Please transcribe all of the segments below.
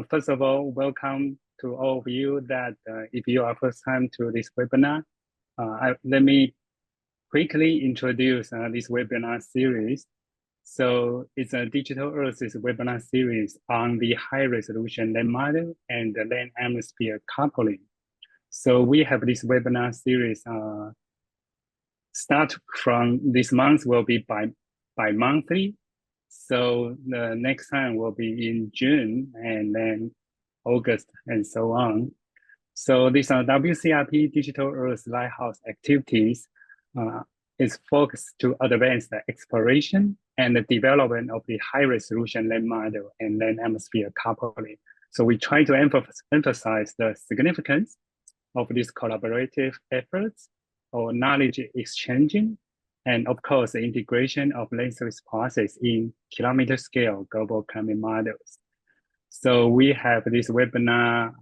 First of all, welcome to all of you that if you are first time to this webinar, let me quickly introduce this webinar series. So it's a Digital Earth's webinar series on the high resolution land model and the land atmosphere coupling. So we have this webinar series start from this month will be bi-monthly. So the next time will be in June and then August and so on. So these are WCRP Digital Earth Lighthouse activities is focused to advance the exploration and the development of the high resolution land model and land atmosphere coupling. So we try to emphasize the significance of these collaborative efforts or knowledge exchanging, and of course, the integration of land service process in kilometer scale global climate models. So we have this webinar,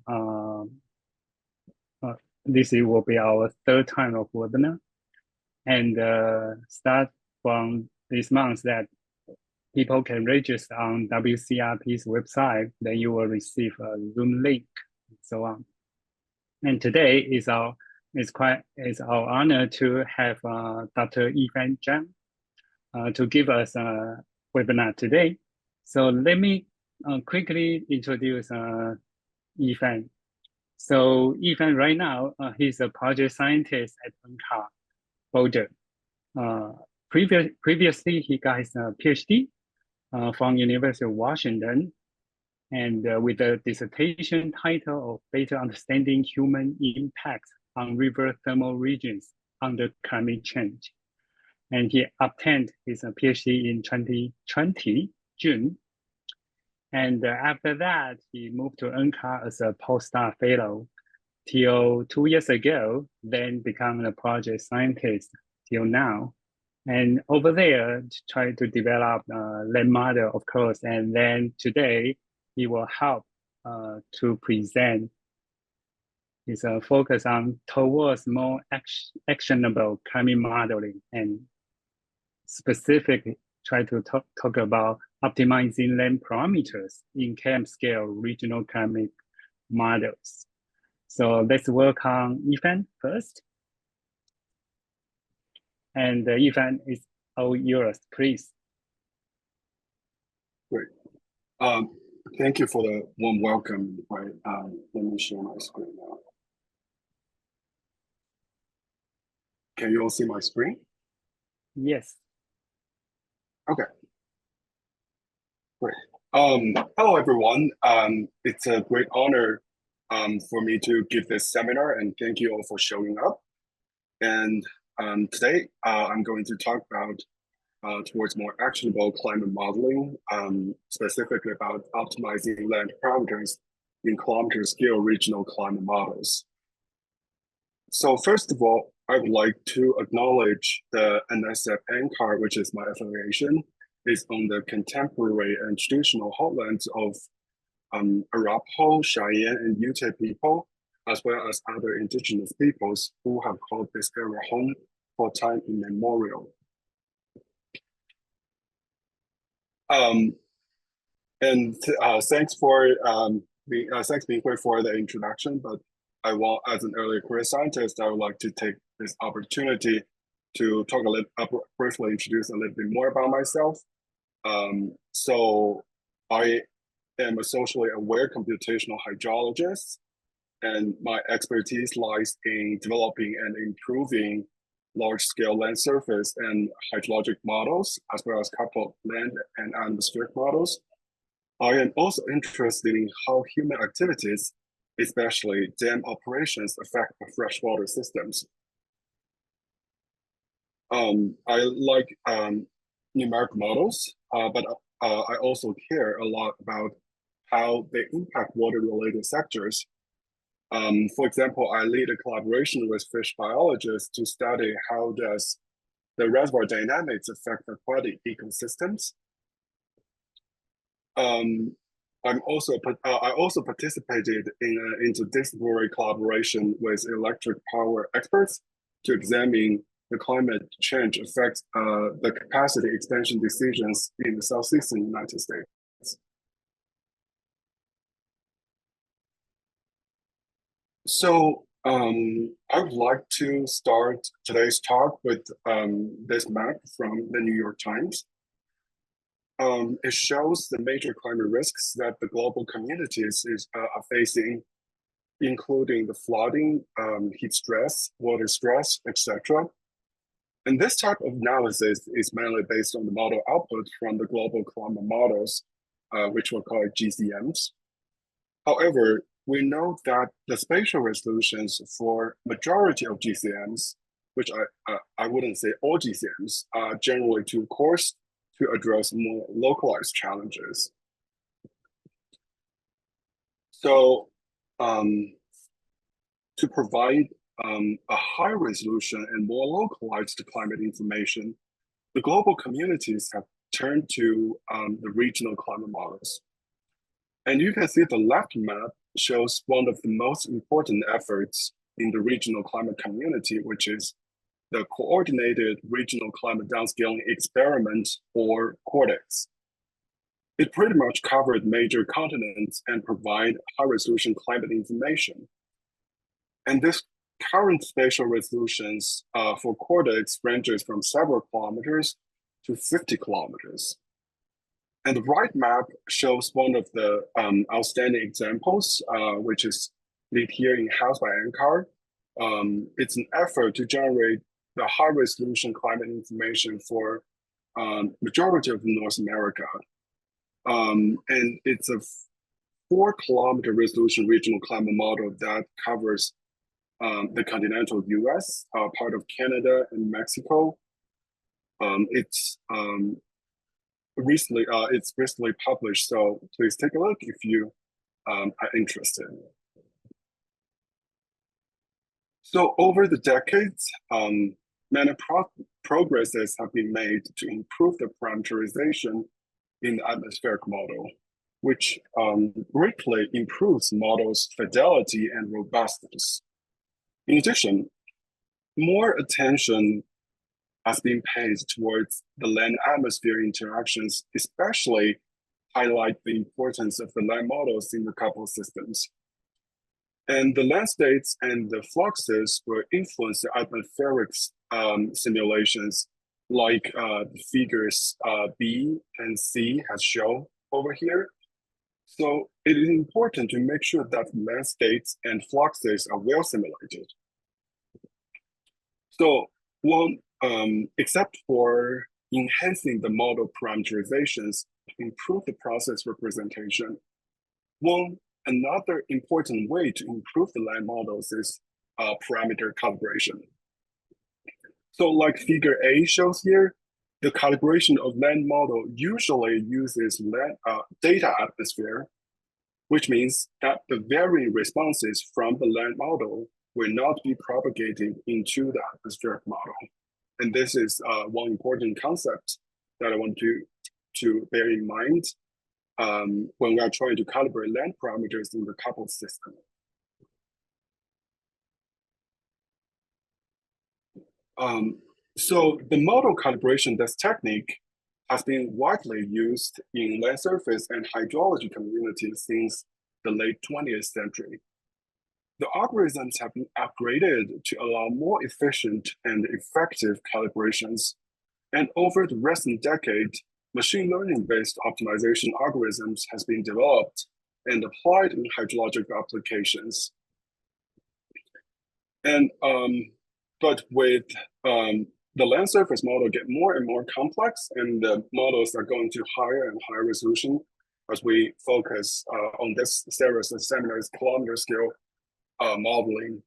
this will be our third time of webinar, and start from this month that people can register on WCRP's website, then you will receive a Zoom link and so on. And today is our honor to have Dr. Yifan Zhang to give us a webinar today. So let me quickly introduce Yifan. So Yifan right now, he's a project scientist at NCAR, Boulder. Previously, he got his PhD from University of Washington, and with the dissertation title of Better Understanding Human Impacts on River Thermal Regions Under Climate Change. And he obtained his PhD in 2020, June. And after that, he moved to NCAR as a postdoc fellow till 2 years ago, then become a project scientist till now. And over there, try to develop land model, of course. And then today, he will help to present his focus on towards more actionable climate modeling, and specifically try to talk about optimizing land parameters in KM scale regional climate models. So let's work on Yifan first. And Yifan is all yours, please. Great. Thank you for the warm welcome. Right. Let me share my screen now. Can you all see my screen? Yes. Okay. Great. Hello, everyone. It's a great honor for me to give this seminar, and thank you all for showing up. And today, I'm going to talk about towards more actionable climate modeling, specifically about optimizing land parameters in kilometer scale regional climate models. So first of all, I would like to acknowledge the NSF NCAR, which is my affiliation, is on the contemporary and traditional homelands of Arapaho, Cheyenne, and Ute people, as well as other indigenous peoples who have called this area home for time immemorial. Thanks Min-Hui for the introduction, but as an early career scientist, I would like to take this opportunity to talk briefly introduce a little bit more about myself. So I am a socially aware computational hydrologist, and my expertise lies in developing and improving large-scale land surface and hydrologic models, as well as coupled land and atmospheric models. I am also interested in how human activities, especially dam operations, affect freshwater systems. I like numeric models, but I also care a lot about how they impact water-related sectors. For example, I lead a collaboration with fish biologists to study how does the reservoir dynamics affect aquatic ecosystems. I also participated in an interdisciplinary collaboration with electric power experts to examine the climate change affects the capacity expansion decisions in the southeastern United States. So I would like to start today's talk with this map from the New York Times. It shows the major climate risks that the global communities are facing, including the flooding, heat stress, water stress, etc. And this type of analysis is mainly based on the model output from the global climate models, which we call GCMs. However, we know that the spatial resolutions for majority of GCMs, which I wouldn't say all GCMs, are generally too coarse to address more localized challenges. So to provide a high resolution and more localized climate information, the global communities have turned to the regional climate models. And you can see the left map shows one of the most important efforts in the regional climate community, which is the Coordinated Regional Climate Downscaling Experiment, or CORDEX. It pretty much covered major continents and provide high-resolution climate information. And this current spatial resolutions for CORDEX ranges from several kilometers to 50 kilometers. And the right map shows one of the outstanding examples, which is lit here in house by NCAR. It's an effort to generate the high resolution climate information for majority of North America. And it's a 4-kilometer resolution regional climate model that covers the continental US, part of Canada and Mexico. It's recently published, so please take a look if you are interested. So over the decades, many progresses have been made to improve the parameterization in the atmospheric model, which greatly improves models' fidelity and robustness. In addition, more attention has been paid towards the land-atmosphere interactions, especially highlight the importance of the land models in the coupled systems. And the land states and the fluxes will influence the atmospheric simulations, like the figures B and C has shown over here. So it is important to make sure that land states and fluxes are well simulated. So one, except for enhancing the model parameterizations to improve the process representation, another important way to improve the land models is parameter calibration. So like figure A shows here, the calibration of land model usually uses land, data atmosphere, which means that the varying responses from the land model will not be propagated into the atmospheric model. And this is one important concept that I want to bear in mind when we are trying to calibrate land parameters in the coupled system. So the model calibration, this technique, has been widely used in land surface and hydrology communities since the late 20th century. The algorithms have been upgraded to allow more efficient and effective calibrations. And over the recent decade, machine learning-based optimization algorithms has been developed and applied in hydrologic applications. And but with the land surface model get more and more complex, and the models are going to higher and higher resolution as we focus on this series of seminars, kilometer scale modeling.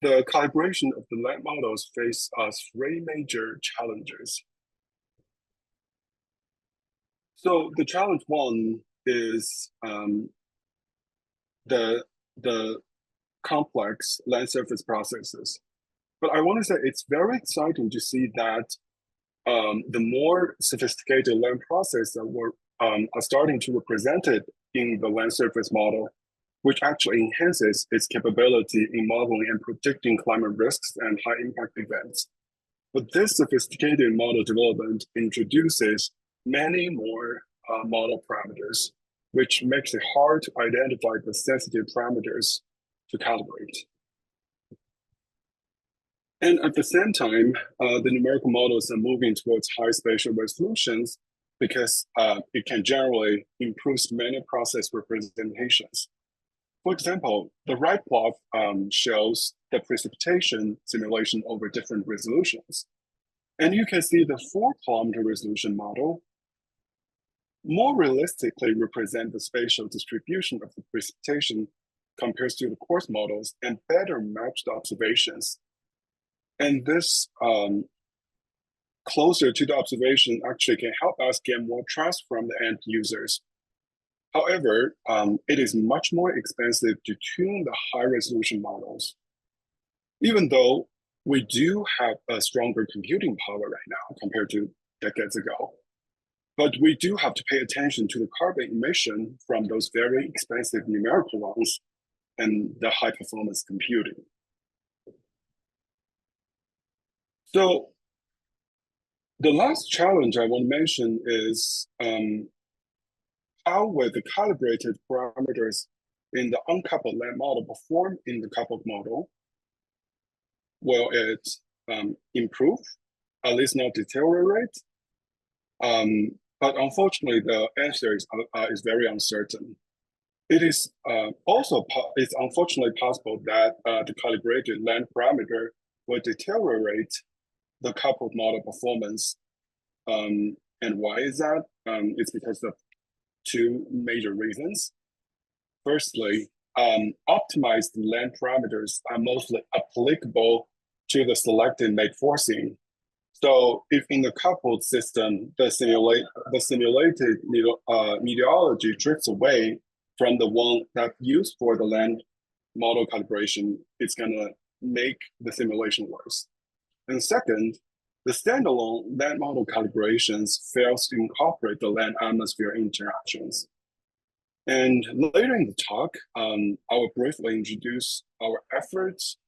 The calibration of the land models face three major challenges. So the challenge one is the complex land surface processes. But I want to say it's very exciting to see that the more sophisticated land processes are starting to be represented in the land surface model, which actually enhances its capability in modeling and predicting climate risks and high impact events. But this sophisticated model development introduces many more model parameters, which makes it hard to identify the sensitive parameters to calibrate. And at the same time, the numerical models are moving towards high spatial resolutions because it can generally improve many process representations. For example, the right plot shows the precipitation simulation over different resolutions. And you can see the 4-kilometer resolution model more realistically represent the spatial distribution of the precipitation compared to the coarse models and better match the observations. And this closer to the observation actually can help us get more trust from the end users. However, it is much more expensive to tune the high resolution models. Even though we do have a stronger computing power right now compared to decades ago, but we do have to pay attention to the carbon emission from those very expensive numerical ones and the high performance computing. So the last challenge I want to mention is how will the calibrated parameters in the uncoupled land model perform in the coupled model? Will it improve, at least not deteriorate? But unfortunately, the answer is very uncertain. It is it's unfortunately possible that the calibrated land parameter will deteriorate the coupled model performance. And why is that? It's because of two major reasons. Firstly, optimized land parameters are mostly applicable to the selected make forcing. So if in the coupled system, the simulated meteorology drifts away from the one that's used for the land model calibration, it's gonna make the simulation worse. And second, the standalone land model calibrations fails to incorporate the land atmosphere interactions. And later in the talk, I will briefly introduce our efforts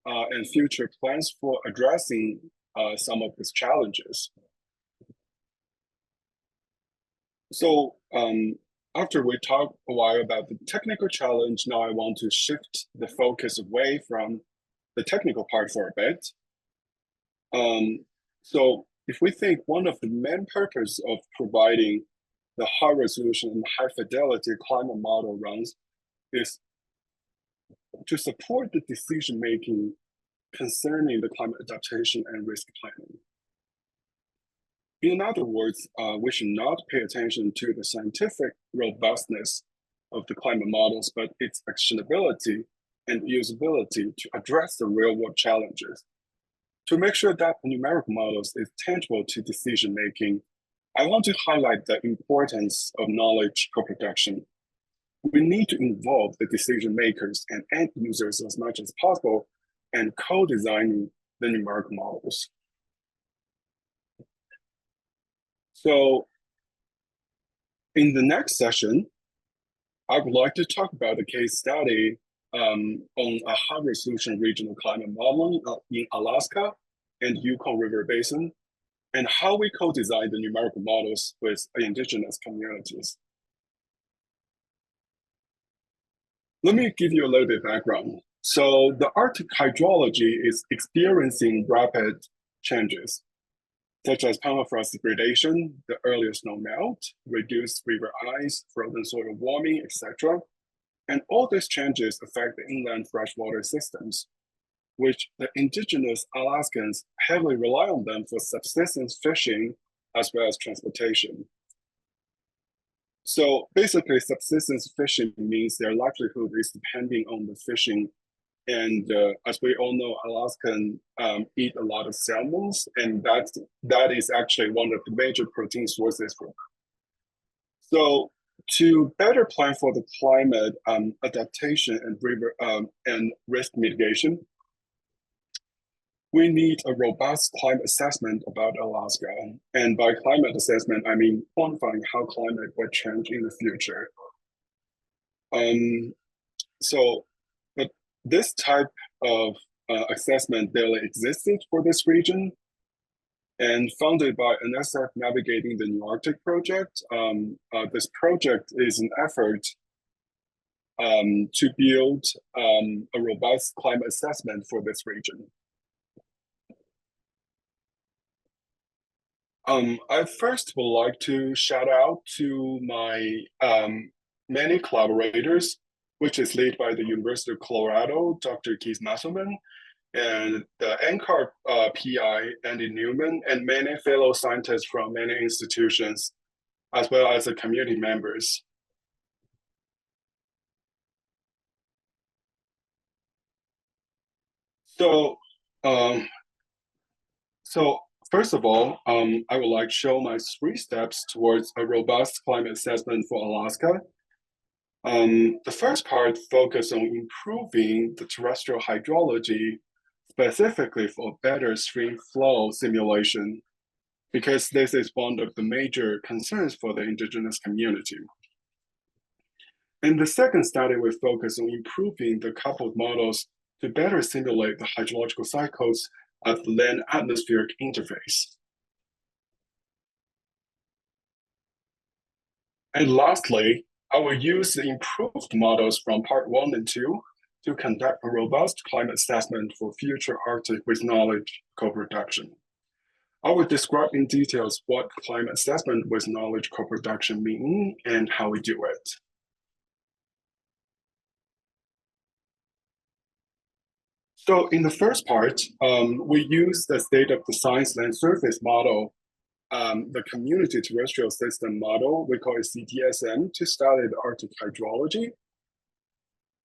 and future plans for addressing some of these challenges. So after we talk a while about the technical challenge, now I want to shift the focus away from the technical part for a bit. So if we think one of the main purpose of providing the high resolution and high fidelity climate model runs is to support the decision making concerning the climate adaptation and risk planning. In other words, we should not pay attention to the scientific robustness of the climate models, but its actionability and usability to address the real world challenges. To make sure that the numerical models is tangible to decision making, I want to highlight the importance of knowledge co-production. We need to involve the decision makers and end users as much as possible and co-designing the numerical models. So in the next session, I would like to talk about a case study on a high-resolution regional climate modeling in Alaska and Yukon River Basin, and how we co-design the numerical models with indigenous communities. Let me give you a little bit of background. So the Arctic hydrology is experiencing rapid changes, such as permafrost degradation, the earlier snow melt, reduced river ice, frozen soil warming, etc. And all these changes affect the inland freshwater systems, which the indigenous Alaskans heavily rely on them for subsistence fishing as well as transportation. So basically, subsistence fishing means their livelihood is depending on the fishing. And as we all know, Alaskans eat a lot of salmons, and that is actually one of the major protein sources for them. So to better plan for the climate adaptation and river and risk mitigation, we need a robust climate assessment about Alaska. And by climate assessment, I mean quantifying how climate will change in the future. But this type of assessment barely existed for this region. And funded by NSF Navigating the New Arctic project, this project is an effort to build a robust climate assessment for this region. I first would like to shout out to my many collaborators, which is led by the University of Colorado, Dr. Keith Musselman, and the NCAR PI, Andy Newman, and many fellow scientists from many institutions, as well as the community members. So, first of all, I would like to show my 3 steps towards a robust climate assessment for Alaska. The first part focuses on improving the terrestrial hydrology, specifically for better stream flow simulation, because this is one of the major concerns for the indigenous community. In the second study, we focus on improving the coupled models to better simulate the hydrological cycles at the land-atmospheric interface. And lastly, I will use the improved models from part 1 and 2 to conduct a robust climate assessment for future Arctic with knowledge co-production. I will describe in details what climate assessment with knowledge co-production mean and how we do it. So in the first part, we use the state of the science land surface model, the community terrestrial system model, we call it CTSM, to study the Arctic hydrology.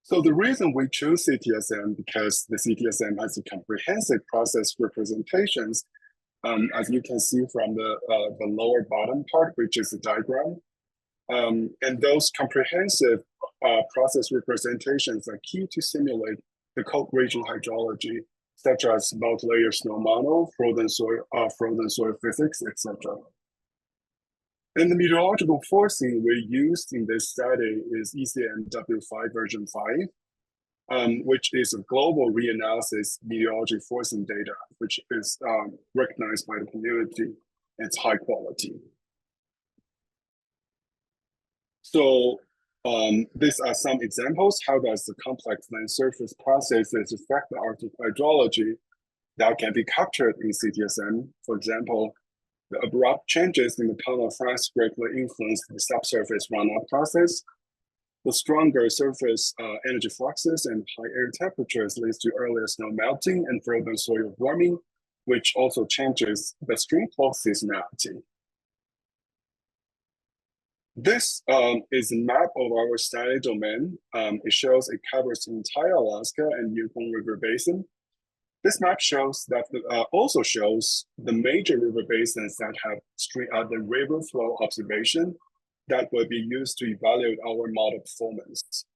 So the reason we chose CTSM because the CTSM has a comprehensive process representations, as you can see from the lower bottom part, which is the diagram. And those comprehensive process representations are key to simulate the cold region hydrology, such as multi-layer snow model, frozen soil physics, etc. And the meteorological forcing we used in this study is ECMW5 version 5, which is a global reanalysis meteorology forcing data, which is recognized by the community. It's high quality. So these are some examples. How does the complex land surface processes affect the Arctic hydrology that can be captured in CTSM? For example, the abrupt changes in the permafrost greatly influence the subsurface runoff process. The stronger surface energy fluxes and high air temperatures leads to earlier snow melting and frozen soil warming, which also changes the stream flow seasonality. This is a map of our study domain. It shows it covers the entire Alaska and Yukon River Basin. This map shows that also shows the major river basins that have the river flow observation that will be used to evaluate our model performance.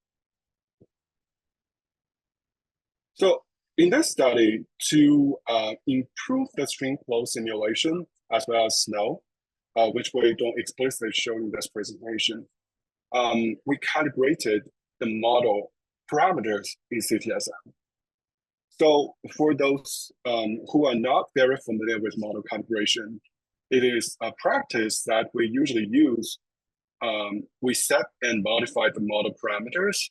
So in this study, to improve the stream flow simulation as well as snow, which we don't explicitly show in this presentation, we calibrated the model parameters in CTSM. So for those who are not very familiar with model calibration, it is a practice that we usually use. We set and modify the model parameters.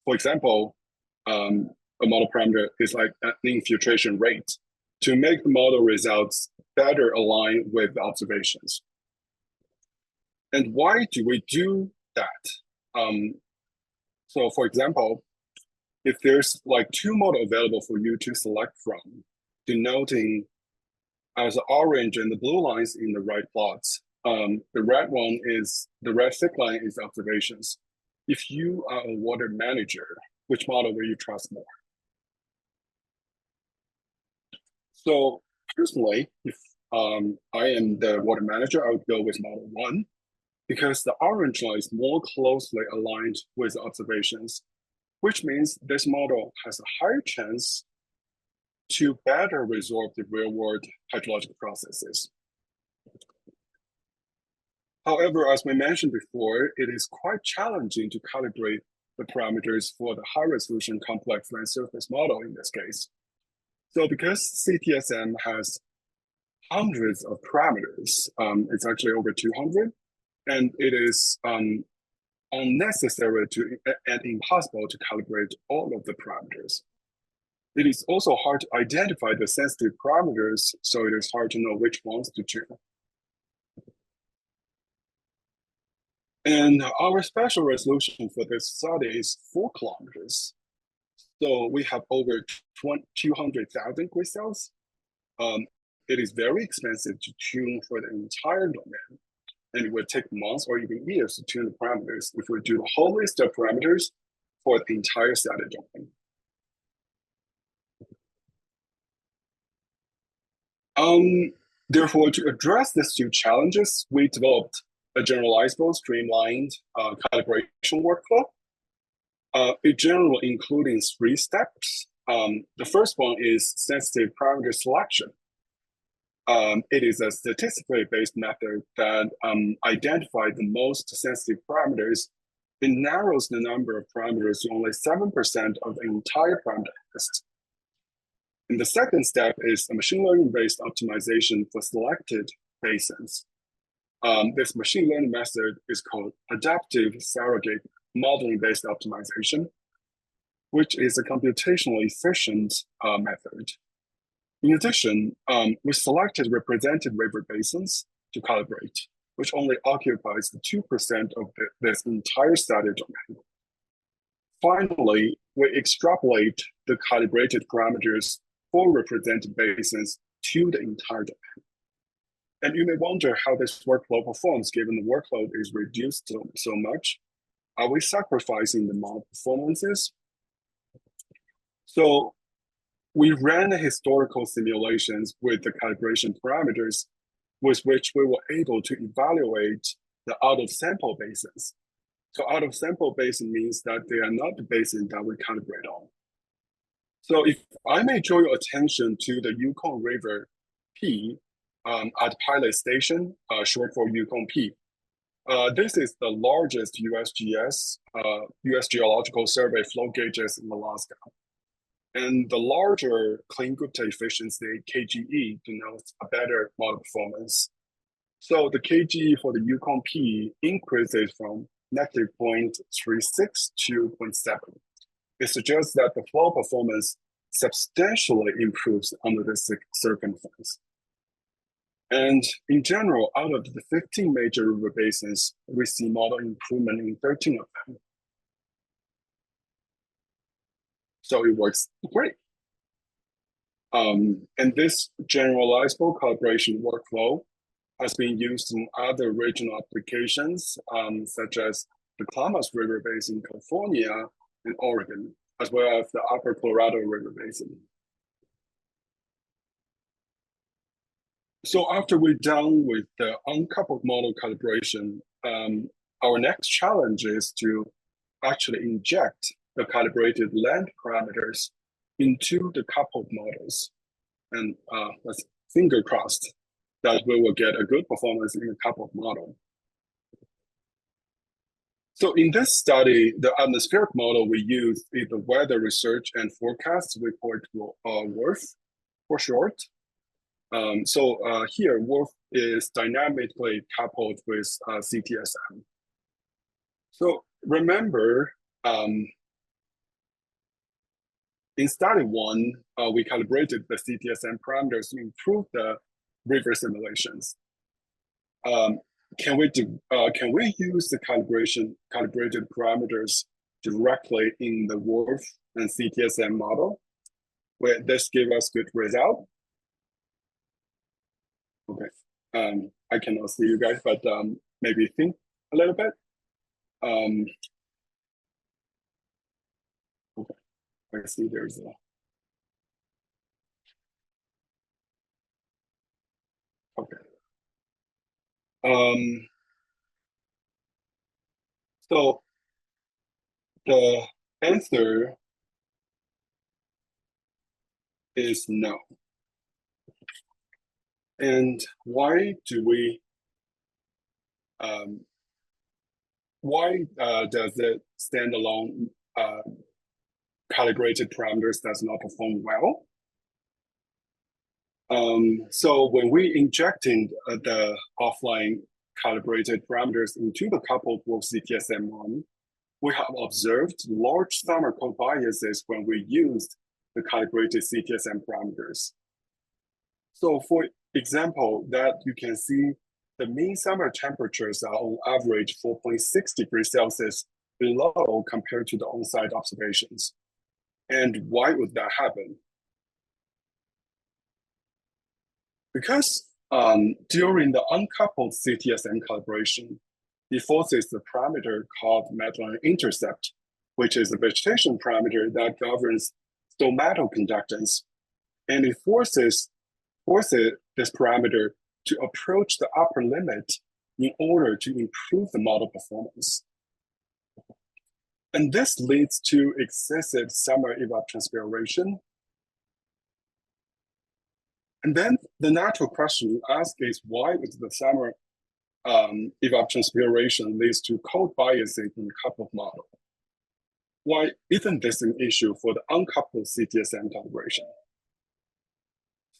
For example, a model parameter is like an infiltration rate to make the model results better align with the observations. And why do we do that? So for example, if there's like 2 models available for you to select from, denoting as the orange and the blue lines in the right plots, the red thick line is observations. If you are a water manager, which model will you trust more? So personally, if I am the water manager, I would go with model 1 because the orange line is more closely aligned with the observations, which means this model has a higher chance to better resolve the real-world hydrological processes. However, as we mentioned before, it is quite challenging to calibrate the parameters for the high-resolution complex land surface model in this case. So because CTSM has hundreds of parameters, it's actually over 200, and it is unnecessary and impossible to calibrate all of the parameters. It is also hard to identify the sensitive parameters, so it is hard to know which ones to tune. And our special resolution for this study is 4 kilometers. So we have over 200,000 grid cells. It is very expensive to tune for the entire domain, and it would take months or even years to tune the parameters if we do the whole list of parameters for the entire static domain. Therefore, to address these 2 challenges, we developed a generalizable, streamlined calibration workflow. It generally including 3 steps. The first one is sensitive parameter selection. It is a statistically based method that identifies the most sensitive parameters. It narrows the number of parameters to only 7% of the entire parameter list. And the second step is a machine learning-based optimization for selected basins. This machine learning method is called adaptive surrogate modeling-based optimization, which is a computationally efficient method. In addition, we selected represented river basins to calibrate, which only occupies 2% of this entire static domain. Finally, we extrapolate the calibrated parameters for represented basins to the entire domain. And you may wonder how this workflow performs given the workload is reduced so much. Are we sacrificing the model performances? So we ran historical simulations with the calibration parameters with which we were able to evaluate the out-of-sample basins. So out-of-sample basin means that they are not the basin that we calibrate on. So if I may draw your attention to the Yukon River P at Pilot Station, short for Yukon P. This is the largest USGS, US Geological Survey flow gauges in Alaska. And the larger Klein-Gupta efficiency, KGE, denotes a better model performance. So the KGE for the Yukon P increases from -0.36 to 0.7. It suggests that the flow performance substantially improves under this circumstance. And in general, out of the 15 major river basins, we see model improvement in 13 of them. So it works great. And this generalizable calibration workflow has been used in other regional applications, such as the Klamath River Basin in California and Oregon, as well as the Upper Colorado River Basin. So after we're done with the uncoupled model calibration, our next challenge is to actually inject the calibrated land parameters into the coupled models. And let's finger crossed that we will get a good performance in the coupled model. So in this study, the atmospheric model we use is the Weather Research and Forecast Report WRF for short. Here, WRF is dynamically coupled with CTSM. So remember, in study 1, we calibrated the CTSM parameters to improve the river simulations. Can we use the calibrated parameters directly in the WRF and CTSM model? Will this give us good result? Okay, I cannot see you guys, but maybe think a little bit. Okay, I see there's a. Okay. So the answer is no. And why do we? Why does it standalone calibrated parameters does not perform well? So when we injecting the offline calibrated parameters into the coupled dwarf CTSM1, we have observed large summer code biases when we used the calibrated CTSM parameters. So for example, that you can see the mean summer temperatures are on average 4.6 degrees Celsius below compared to the on-site observations. And why would that happen? Because during the uncoupled CTSM calibration, it forces the parameter called Medline intercept, which is a vegetation parameter that governs stomatoconductance. And it forces this parameter to approach the upper limit in order to improve the model performance. And this leads to excessive summer evapotranspiration. And then the natural question you ask is, why is the summer evapotranspiration leads to cold biasing in the coupled model? Why isn't this an issue for the uncoupled CTSM calibration?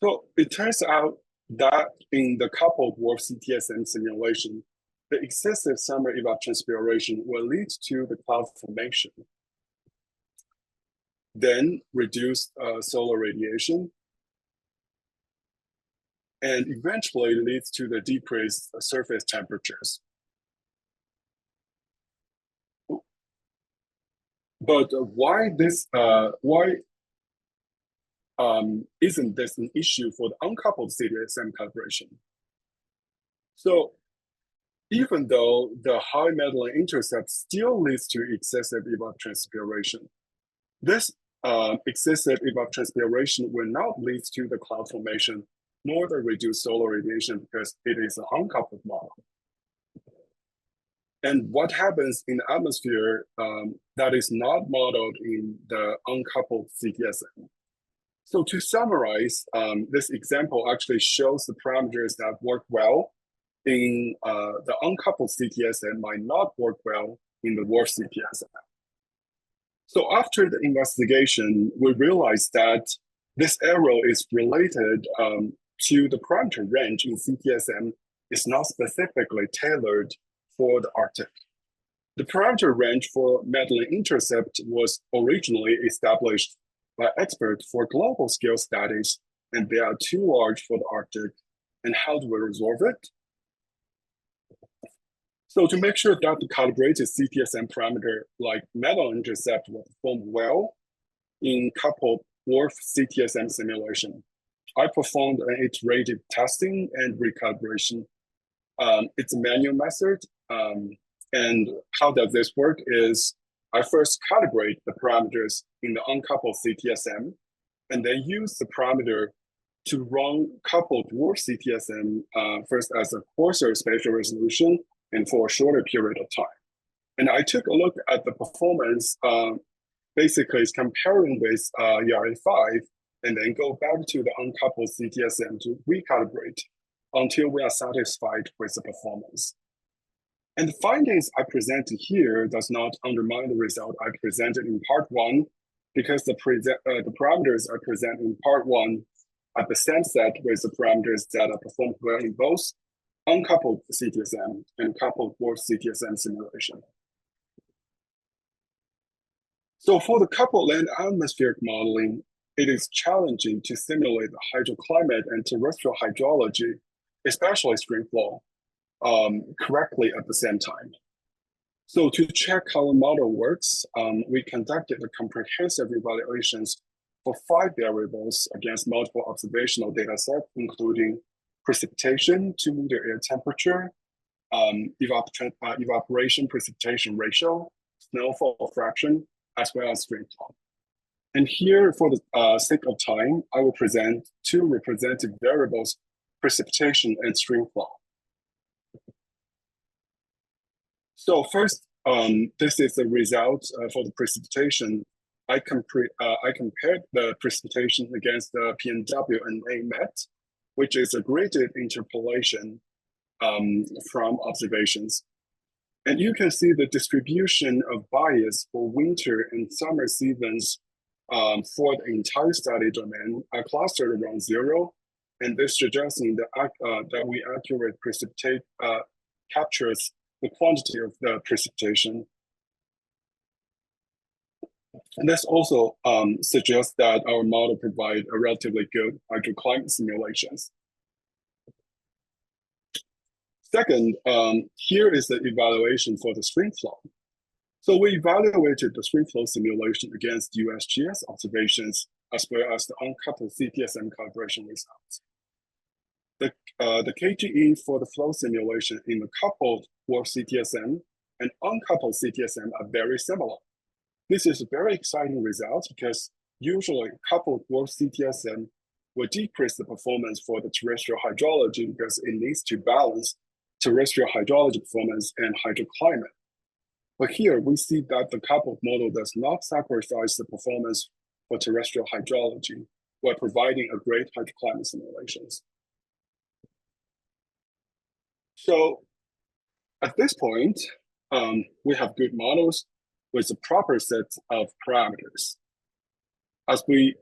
So it turns out that in the coupled dwarf CTSM simulation, the excessive summer evapotranspiration will lead to the cloud formation, then reduce solar radiation, and eventually leads to the decreased surface temperatures. But why isn't this an issue for the uncoupled CTSM calibration? So even though the high Medline intercept still leads to excessive evapotranspiration, this excessive evapotranspiration will not lead to the cloud formation nor the reduced solar radiation because it is an uncoupled model. And what happens in the atmosphere that is not modeled in the uncoupled CTSM? So to summarize, this example actually shows the parameters that work well in the uncoupled CTSM might not work well in the dwarf CTSM. So after the investigation, we realized that this error is related to the parameter range in CTSM is not specifically tailored for the Arctic. The parameter range for Medline intercept was originally established by experts for global scale studies, and they are too large for the Arctic. And how do we resolve it? So to make sure that the calibrated CTSM parameter like Medline intercept will perform well in coupled dwarf CTSM simulation, I performed an iterative testing and recalibration. It's a manual method. And how does this work is I first calibrate the parameters in the uncoupled CTSM, and then use the parameter to run coupled dwarf CTSM first as a coarser spatial resolution and for a shorter period of time. And I took a look at the performance, basically it's comparing with ERA5, and then go back to the uncoupled CTSM to recalibrate until we are satisfied with the performance. And the findings I presented here does not undermine the result I presented in part one, because the parameters I present in part one are the same set with the parameters that are performed well in both uncoupled CTSM and coupled dwarf CTSM simulation. So for the coupled land atmospheric modeling, it is challenging to simulate the hydroclimate and terrestrial hydrology, especially stream flow, correctly at the same time. So to check how the model works, we conducted a comprehensive evaluations for 5 variables against multiple observational data sets, including precipitation, 2-meter air temperature, evaporation precipitation ratio, snowfall fraction, as well as stream flow. And here, for the sake of time, I will present 2 representative variables, precipitation and stream flow. So first, this is the result for the precipitation. I compared the precipitation against the PNW and AMET, which is a graded interpolation from observations. And you can see the distribution of bias for winter and summer seasons for the entire study domain are clustered around 0. And this suggesting that we accurately captures the quantity of the precipitation. And this also suggests that our model provides a relatively good hydroclimate simulations. Second, here is the evaluation for the stream flow. So we evaluated the stream flow simulation against USGS observations, as well as the uncoupled CTSM calibration results. The KGE for the flow simulation in the coupled dwarf CTSM and uncoupled CTSM are very similar. This is a very exciting result because usually coupled dwarf CTSM will decrease the performance for the terrestrial hydrology because it needs to balance terrestrial hydrology performance and hydroclimate. But here we see that the coupled model does not sacrifice the performance for terrestrial hydrology while providing a great hydroclimate simulations. So at this point, we have good models with a proper set of parameters. As we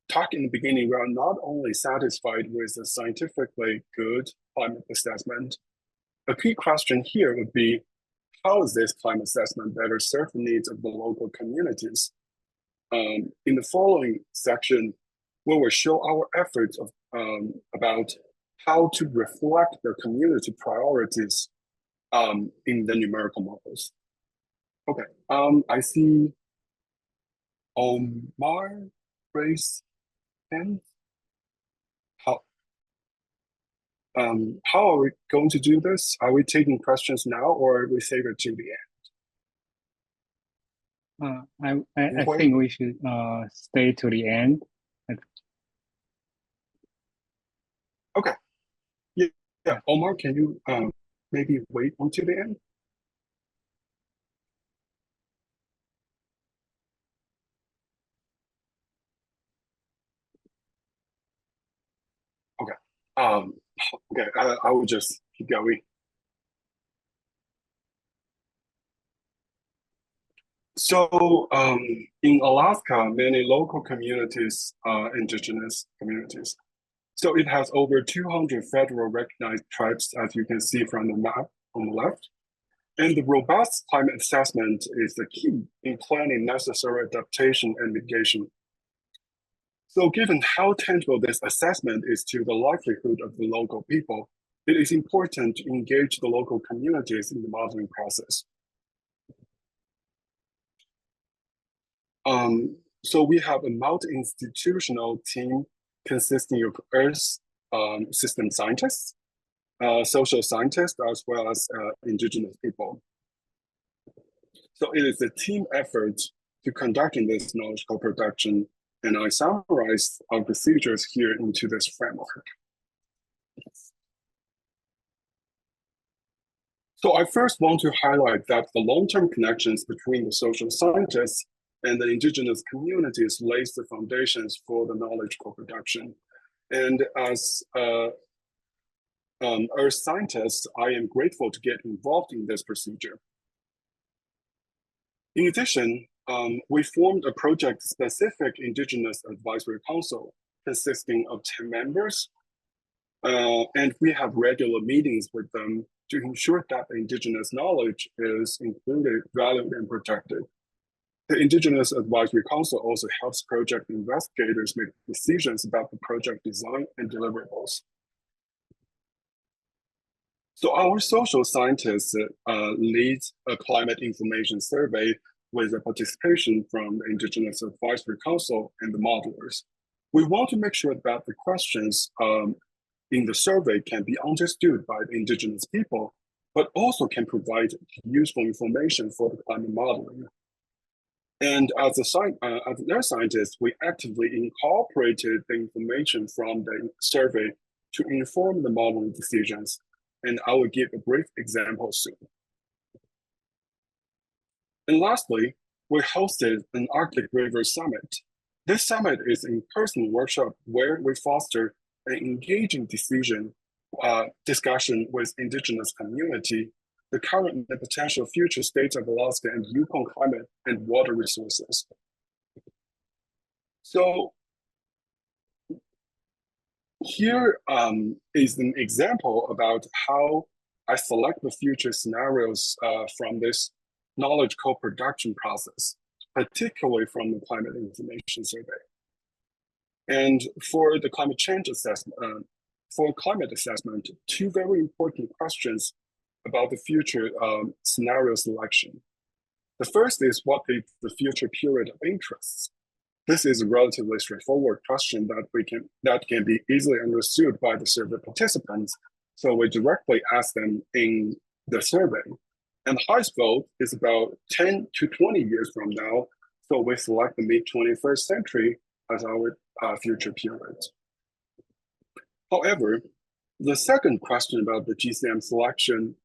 talked in the beginning, we are not only satisfied with a scientifically good climate assessment. A key question here would be, how is this climate assessment better serve the needs of the local communities? In the following section, we will show our efforts of, about how to reflect the community priorities in the numerical models. Okay, I see Omar raise hand. How are we going to do this? Are we taking questions now, or we save it to the end? I think we should stay to the end. Okay. Yeah. Omar, can you maybe wait until the end? Okay. Okay. I will just keep going. So in Alaska, many local communities are indigenous communities. So it has over 200 federal recognized tribes, as you can see from the map on the left. And the robust climate assessment is the key in planning necessary adaptation and mitigation. So given how tangible this assessment is to the livelihood of the local people, it is important to engage the local communities in the modeling process. So we have a multi-institutional team consisting of Earth system scientists, social scientists, as well as indigenous people. So it is a team effort to conducting this knowledge co-production, and I summarize our procedures here into this framework. So I first want to highlight that the long-term connections between the social scientists and the indigenous communities lays the foundations for the knowledge co-production. And as Earth scientist, I am grateful to get involved in this procedure. In addition, we formed a project-specific Indigenous Advisory Council consisting of 10 members, and we have regular meetings with them to ensure that the Indigenous knowledge is included, valued, and protected. The Indigenous Advisory Council also helps project investigators make decisions about the project design and deliverables. So our social scientists lead a climate information survey with the participation from the Indigenous Advisory Council and the modelers. We want to make sure that the questions in the survey can be understood by the Indigenous people, but also can provide useful information for the climate modeling. And as Earth scientists, we actively incorporated the information from the survey to inform the modeling decisions. And I will give a brief example soon. And lastly, we hosted an Arctic River Summit. This summit is an in-person workshop where we foster an engaging discussion with Indigenous community, the current and potential future states of Alaska and Yukon climate and water resources. So here is an example about how I select the future scenarios from this knowledge co-production process, particularly from the climate information survey. And for the climate change assessment, for climate assessment, two very important questions about the future scenario selection. The first is, what is the future period of interest? This is a relatively straightforward question that can be easily understood by the survey participants. So we directly ask them in the survey. And the highest vote is about 10 to 20 years from now. So we select the mid-21st century as our future period. However, the second question about the GCM selection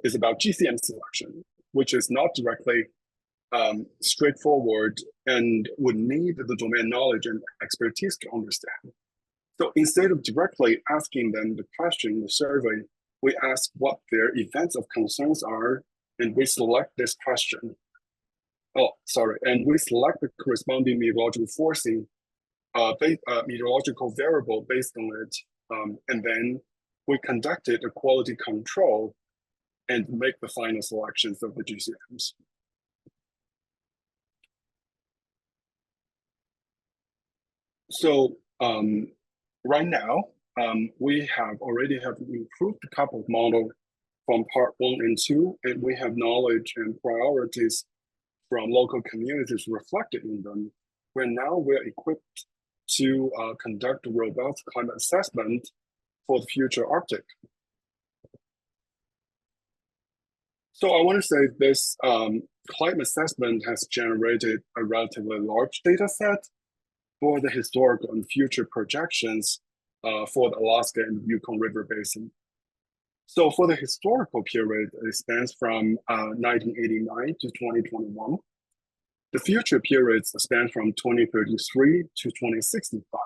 is about GCM selection, which is not directly straightforward and would need the domain knowledge and expertise to understand. So instead of directly asking them the question in the survey, we ask what their events of concerns are, and we select this question. And we select the corresponding meteorological forcing, meteorological variable based on it, and then we conducted a quality control and make the final selections of the GCMs. So right now, we already have improved a couple of models from part 1 and 2, and we have knowledge and priorities from local communities reflected in them. We're equipped to conduct a robust climate assessment for the future Arctic. So I want to say this climate assessment has generated a relatively large data set for the historical and future projections for the Alaska and Yukon River Basin. So for the historical period, it spans from 1989 to 2021. The future periods span from 2033 to 2065.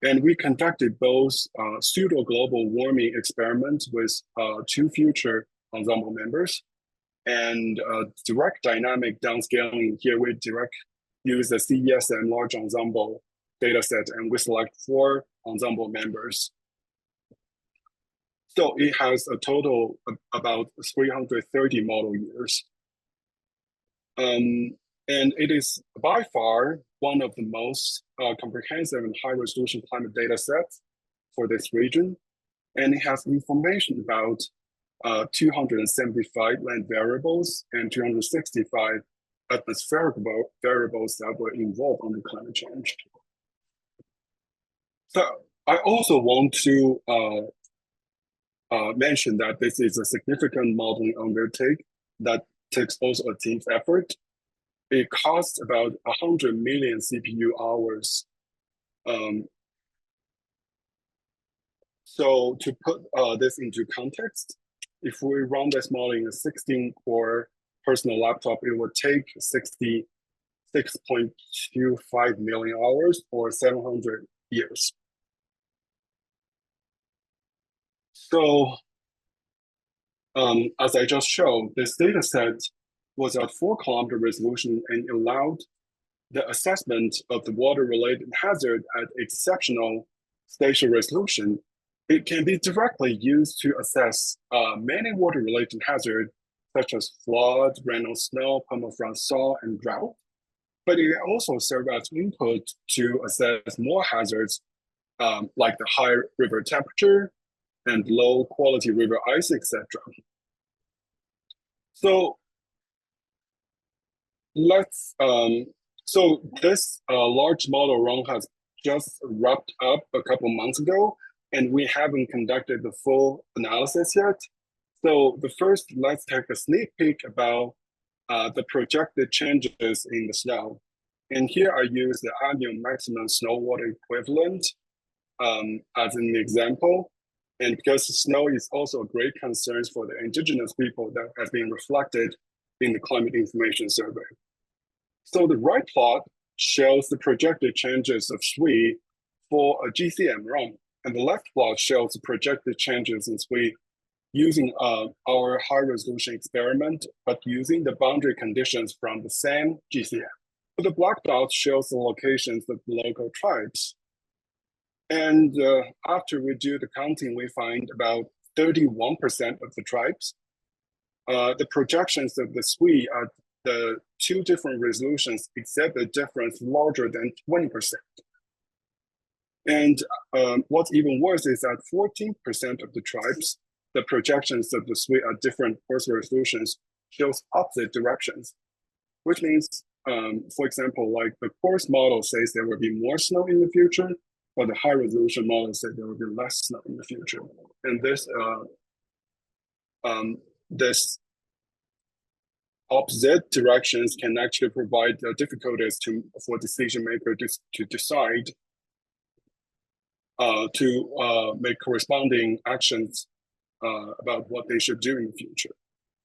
And we conducted both pseudo-global warming experiments with 2 future ensemble members and direct dynamic downscaling. Here we use the CESM large ensemble dataset, and we select 4 ensemble members. So it has a total of about 330 model years. And it is by far one of the most comprehensive and high-resolution climate data sets for this region. And it has information about 275 land variables and 265 atmospheric variables that were involved in the climate change. So I also want to mention that this is a significant modeling undertake that takes also a team's effort. It costs about 100 million CPU hours. So to put this into context, if we run this model in a 16-core personal laptop, it would take 66.25 million hours or 700 years. So as I just showed, this data set was at 4-kilometer resolution and allowed the assessment of the water-related hazard at exceptional spatial resolution. It can be directly used to assess many water-related hazards, such as flood, rain or snow, permafrost thaw, and drought. But it also serves as input to assess more hazards, like the high river temperature and low quality river ice, etc. So so this large model run has just wrapped up a couple months ago, and we haven't conducted the full analysis yet. So let's take a sneak peek about the projected changes in the snow. And here I use the annual maximum snow water equivalent as an example. And because snow is also a great concern for the indigenous people that has been reflected in the climate information survey. So the right plot shows the projected changes of SWE for a GCM run, and the left plot shows the projected changes in SWE using our high-resolution experiment, but using the boundary conditions from the same GCM. But the black dot shows the locations of the local tribes. And after we do the counting, we find about 31% of the tribes. The projections of the suite at the two different resolutions exhibit difference larger than 20%. And what's even worse is that 14% of the tribes, the projections of the suite at different coarse resolutions shows opposite directions, which means, for example, like the coarse model says there will be more snow in the future, but the high resolution model says there will be less snow in the future. And this opposite directions can actually provide difficulties for decision makers to decide to make corresponding actions about what they should do in the future.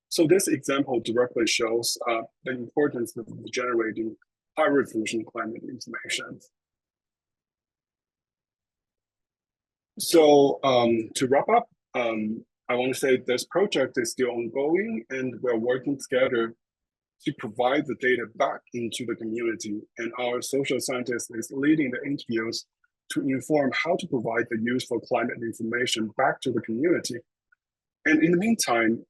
So this example directly shows the importance of generating high resolution climate information. So to wrap up, I want to say this project is still ongoing, and we're working together to provide the data back into the community. And our social scientist is leading the interviews to inform how to provide the useful climate information back to the community. And in the meantime,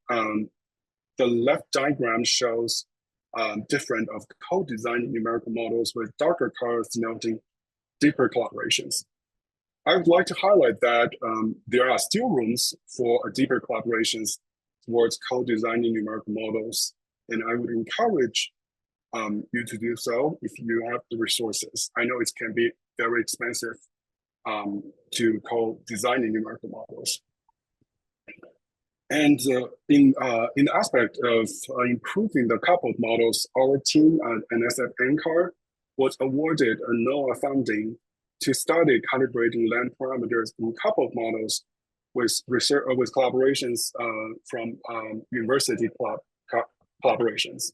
the left diagram shows different of co-designed numerical models with darker colors denoting deeper collaborations. I would like to highlight that there are still rooms for deeper collaborations towards co-designing numerical models, and I would encourage you to do so if you have the resources. I know it can be very expensive to co-designing numerical models. And in the aspect of improving the coupled models, our team at NSF NCAR was awarded a NOAA funding to study calibrating land parameters in coupled models with research with collaborations from university collaborations.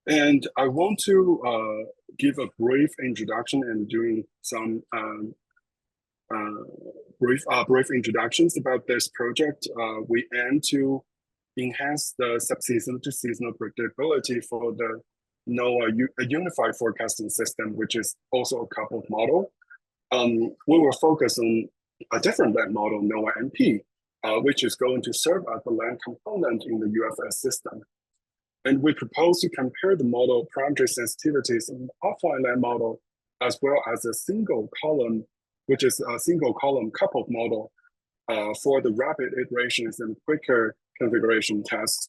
And I want to give a brief introduction and doing some brief introductions about this project. We aim to enhance the subseasonal to seasonal predictability for the NOAA unified forecasting system, which is also a coupled model. We will focus on a different land model, NOAA MP, which is going to serve as the land component in the UFS system. And we propose to compare the model parameter sensitivities in the offline land model, as well as a single column, which is a single column coupled model for the rapid iterations and quicker configuration tests.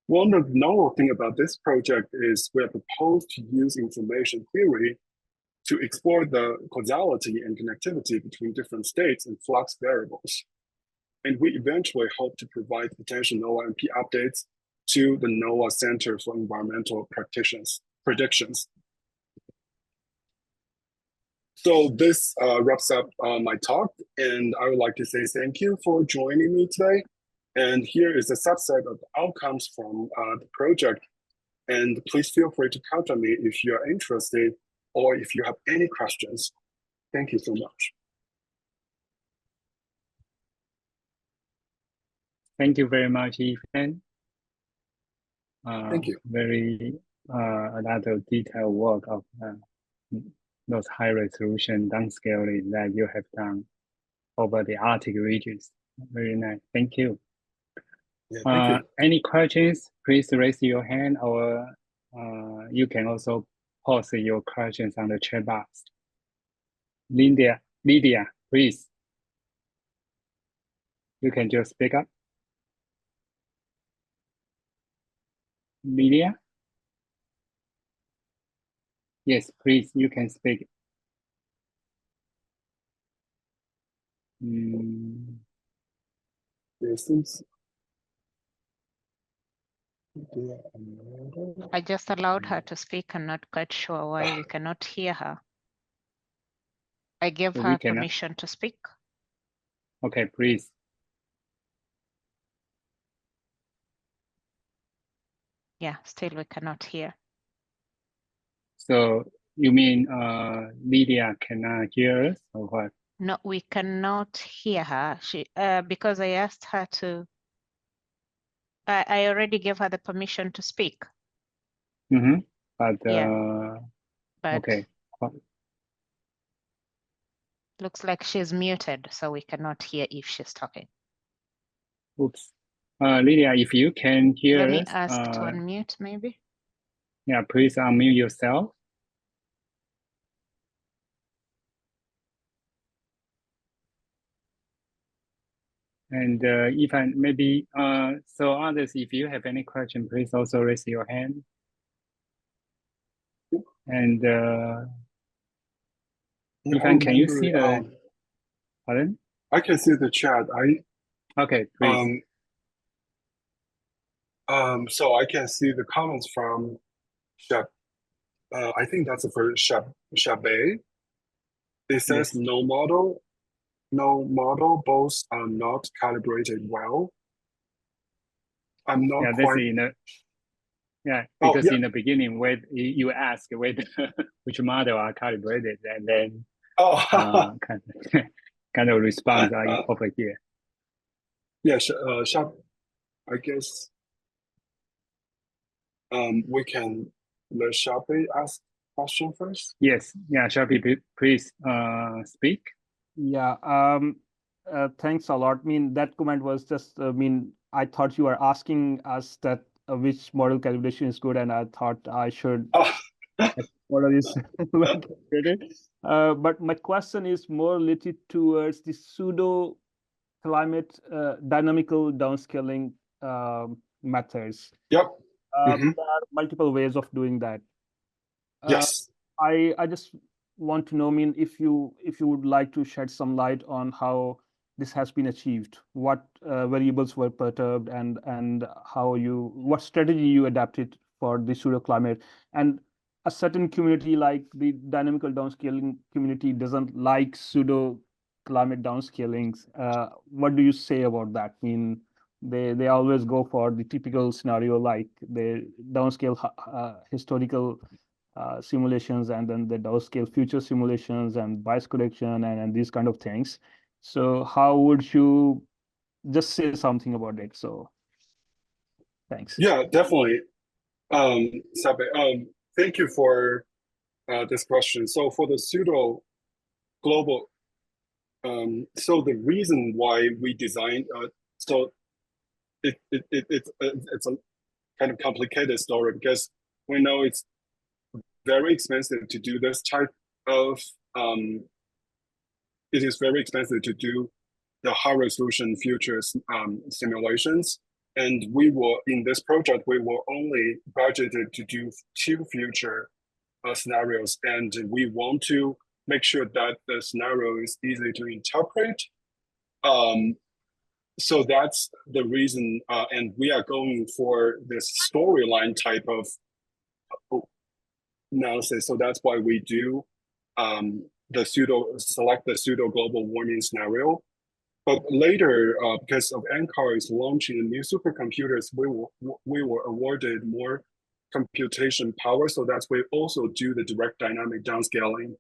One of the novel thing about this project is we are proposed to use information theory to explore the causality and connectivity between different states and flux variables. And we eventually hope to provide potential NOAA MP updates to the NOAA Center for Environmental Predictions. So this wraps up my talk, and I would like to say thank you for joining me today. And here is a subset of the outcomes from the project. And please feel free to contact me if you are interested or if you have any questions. Thank you so much. Thank you very much, Yifan. Thank you. Very a lot of detailed work of those high resolution downscaling that you have done over the Arctic regions. Very nice. Thank you. Yeah, thank you. Any questions? Please raise your hand, or you can also post your questions on the chat box. Lydia, please. You can just speak up. Lydia? Yes, please, you can speak. I just allowed her to speak. I'm not quite sure why we cannot hear her. I gave her permission to speak. Okay, please. Yeah, still we cannot hear. So you mean Lydia cannot hear us, or what? No, we cannot hear her. She because I asked her to. I already gave her the permission to speak. Mm-hmm. But yeah. But okay. Looks like she's muted, so we cannot hear if she's talking. Oops. Lydia, if you can hear Let me us, ask to unmute, maybe. yeah, please unmute yourself. And Yifan, maybe, so others, if you have any question, please also raise your hand. And Yifan, can you see the, pardon? I can see the chat. Okay, please. So I can see the comments from Shab. I think that's the first Shabe. It says Yes. no model, both are not calibrated well. I'm not Yeah, quite. that's in the, yeah, because in the beginning, when you ask whether which model are calibrated, and then kind of response over here. Yeah, Shab, I guess we can let Shabe ask question first. Yes, yeah, Shabe, please speak. Yeah, thanks a lot. I mean, that comment was just, I mean, I thought you were asking us that which model calibration is good, and I thought I should model is well calibrated. But my question is more related towards the pseudo climate dynamical downscaling methods. Yep. There are multiple ways of doing that. Yes. I just want to know, I mean, if you would like to shed some light on how this has been achieved, what variables were perturbed, and what strategy you adapted for the pseudo climate. And a certain community like the dynamical downscaling community doesn't like pseudo climate downscalings. What do you say about that? I mean, they always go for the typical scenario, like they downscale historical simulations, and then the downscale future simulations and bias correction and these kind of things. So how would you just say something about it? So thanks. Yeah, definitely. Sabe, thank you for this question. So for the pseudo global, so the reason why we designed, so it's a kind of complicated story, because we know it's very expensive to do this type of, it is very expensive to do the high resolution futures simulations. And we were, in this project, we were only budgeted to do 2 future scenarios. And we want to make sure that the scenario is easy to interpret. So that's the reason, and we are going for this storyline type of analysis. So that's why we do select the pseudo global warming scenario. But later, because of NCAR is launching new supercomputers, we were awarded more computation power. So that's why we also do the direct dynamic downscaling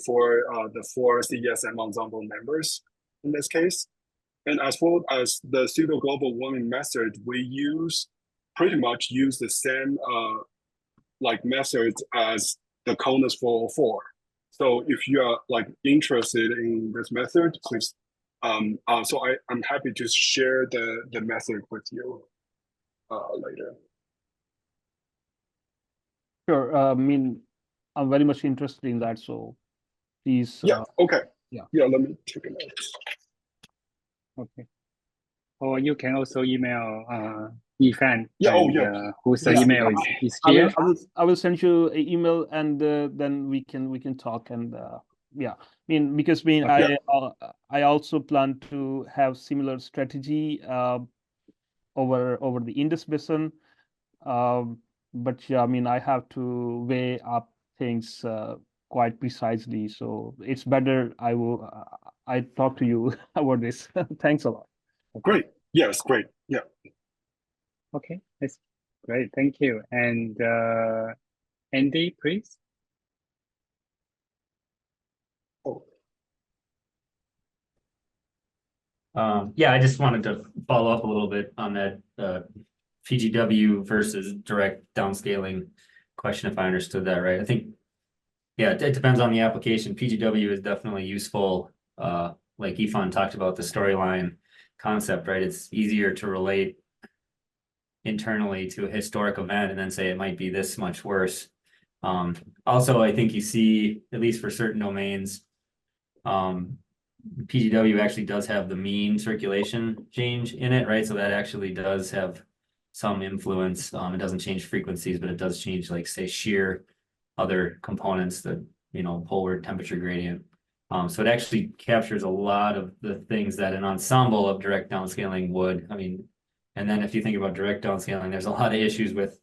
for the 4 CESM ensemble members in this case. And as well as the pseudo global warming method, we pretty much use the same like methods as the CONUS 404. So if you are like interested in this method, please. So I'm happy to share the method with you later. Sure. I mean, I'm very much interested in that. So please. Yeah. Okay. Yeah. Yeah. Let me take a note. Okay. Or you can also email Yifan. Yeah. And, whose email is here. I will send you an email, and then we can talk. And yeah, I mean, because Okay. I also plan to have similar strategy over the Indus Basin. But yeah, I mean, I have to weigh up things quite precisely. So it's better I talk to you about this. Thanks a lot. Great. Yes, great. Yeah. Okay, that's great. Thank you. And Andy, please. Oh. Yeah, I just wanted to follow up a little bit on that PGW versus direct downscaling question, if I understood that right. I think Yeah, it depends on the application. PGW is definitely useful. Like Yifan talked about the storyline concept, right? It's easier to relate internally to a historic event and then say it might be this much worse. Also, I think you see, at least for certain domains, PGW actually does have the mean circulation change in it, right? So that actually does have some influence. It doesn't change frequencies, but it does change, like, say, shear, other components that, you know, poleward temperature gradient. So it actually captures a lot of the things that an ensemble of direct downscaling would. I mean, and then if you think about direct downscaling, there's a lot of issues with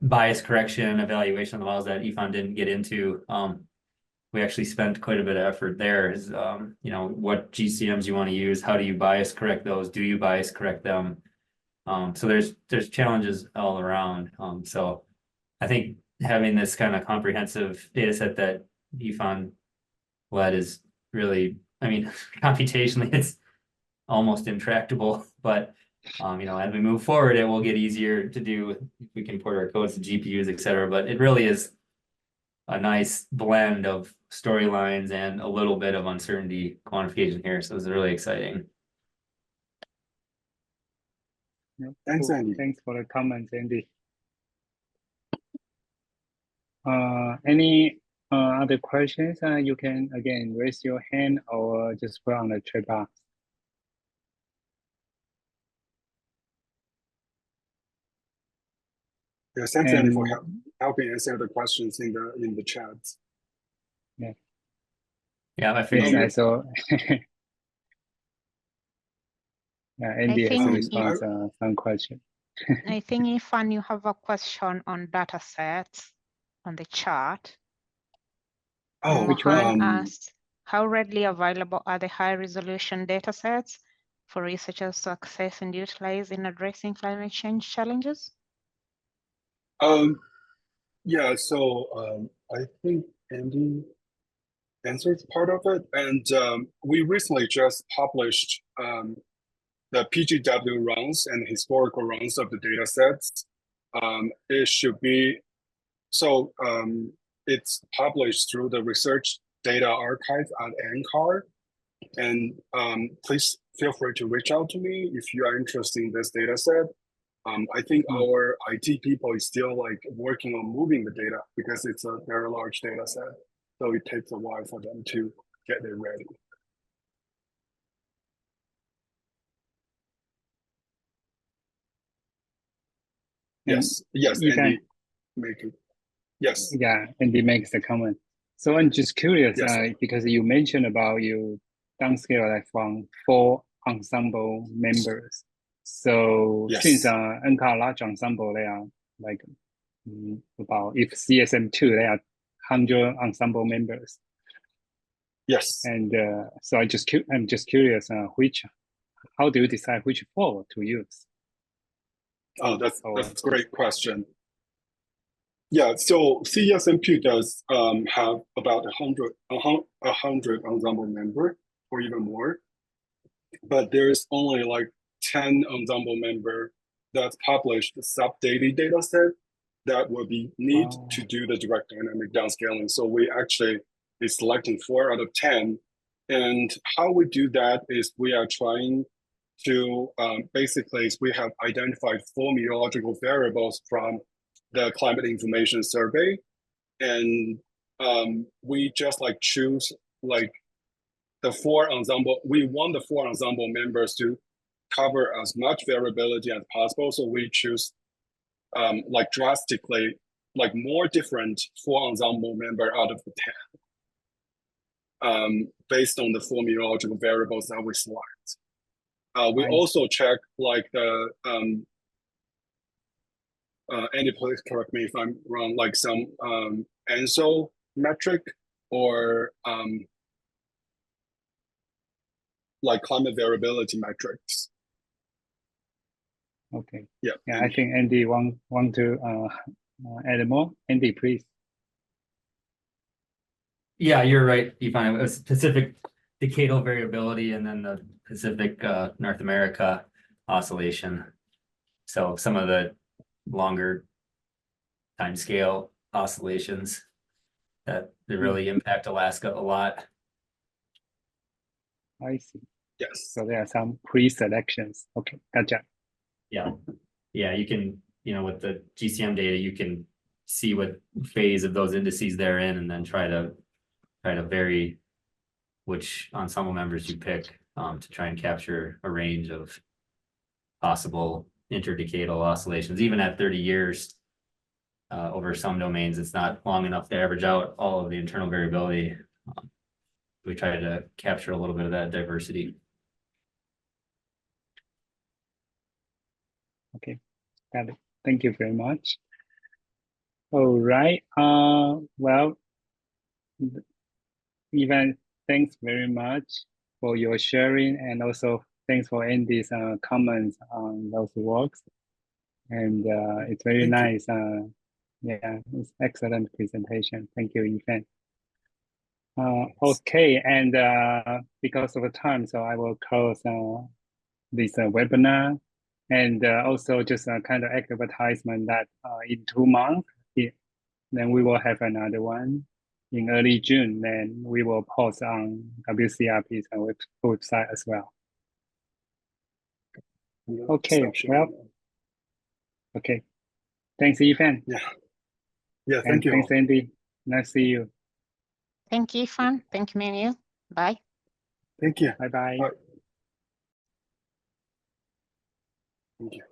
bias correction, evaluation of the models that Yifan didn't get into. We actually spent quite a bit of effort there. Is you know, what GCMs you want to use, how do you bias correct those? Do you bias correct them? So there's challenges all around. So I think having this kind of comprehensive data set that Yifan led is really, I mean, computationally it's almost intractable, but you know, as we move forward, it will get easier to do. We can port our codes to GPUs, et cetera, but it really is a nice blend of storylines and a little bit of uncertainty quantification here. So it's really exciting. Yeah, Thanks, cool. Andy. Thanks for the comments, Andy. Any other questions? You can again raise your hand or just put on the chat box. Yeah, thanks, Andy, for And helping answer the questions in the chat. Yeah, I yes, figured. I saw. Yeah, Andy has think response some question. I think, Yifan, you have a question on data sets on the chart. Oh, Which one? Asked, how readily available are the high resolution data sets for researchers to access and utilize in addressing climate change challenges? Yeah, so I think Andy answered part of it, and we recently just published the PGW runs and historical runs of the data sets. It should be, so it's published through the Research Data Archive at NCAR, and please feel free to reach out to me if you are interested in this data set. I think our IT people is still like working on moving the data because it's a very large data set. So it takes a while for them to get it ready. Yes, yes, Andy, make it. Yes. Yeah, Andy makes the comment. So I'm just curious, Yes. because you mentioned about you downscale like from 4 ensemble members. So Yes. since NCAR large ensemble, they are like about, if CSM2, they are 100 ensemble members. Yes. And so I'm just curious, how do you decide which 4 to use? Oh, that's a great question. Yeah, so CSMP does have about 100 ensemble member or even more, but there's only like 10 ensemble member that's published sub-daily data set that will be need to do the direct dynamic downscaling. So we actually is selecting 4 out of 10, and how we do that is we are trying to basically we have identified 4 meteorological variables from the climate information survey, and we just like choose like the 4 ensemble. We want the 4 ensemble members to cover as much variability as possible, so we choose like drastically like more different 4 ensemble member out of the 10 based on the 4 meteorological variables that we select. We also check like the Andy, please correct me if I'm wrong, like some ANSO metric or like climate variability metrics. Okay. Yeah. Yeah, I think Andy want to add more. Andy, please. Yeah, you're right, Yifan. It was Pacific decadal variability and then the Pacific North America oscillation. So some of the longer time scale oscillations that they really impact Alaska a lot. I see. Yes. So there are some pre-selections. Okay, gotcha. Yeah, yeah, you can, with the GCM data, you can see what phase of those indices they're in, and then try to vary which ensemble members you pick to try and capture a range of possible interdecadal oscillations. Even at 30 years, over some domains, it's not long enough to average out all of the internal variability. We try to capture a little bit of that diversity. Okay, got it. Thank you very much. All right. Well, Yifan, thanks very much for your sharing, and also thanks for Andy's comments on those works. And it's very nice. Yeah, it's excellent presentation. Thank you, Yifan. Okay, and because of the time, so I will close this webinar, and also just a kind of advertisement that in 2 months, then we will have another one in early June. Then we will post on WCRP's website as well. Okay, well, okay. Thanks, Yifan. Yeah, thank you. Thanks, Andy. Nice to see you. Thank you, Yifan. Thank you, Min-Hui. Bye. Thank you. Bye-bye. Bye. Thank you.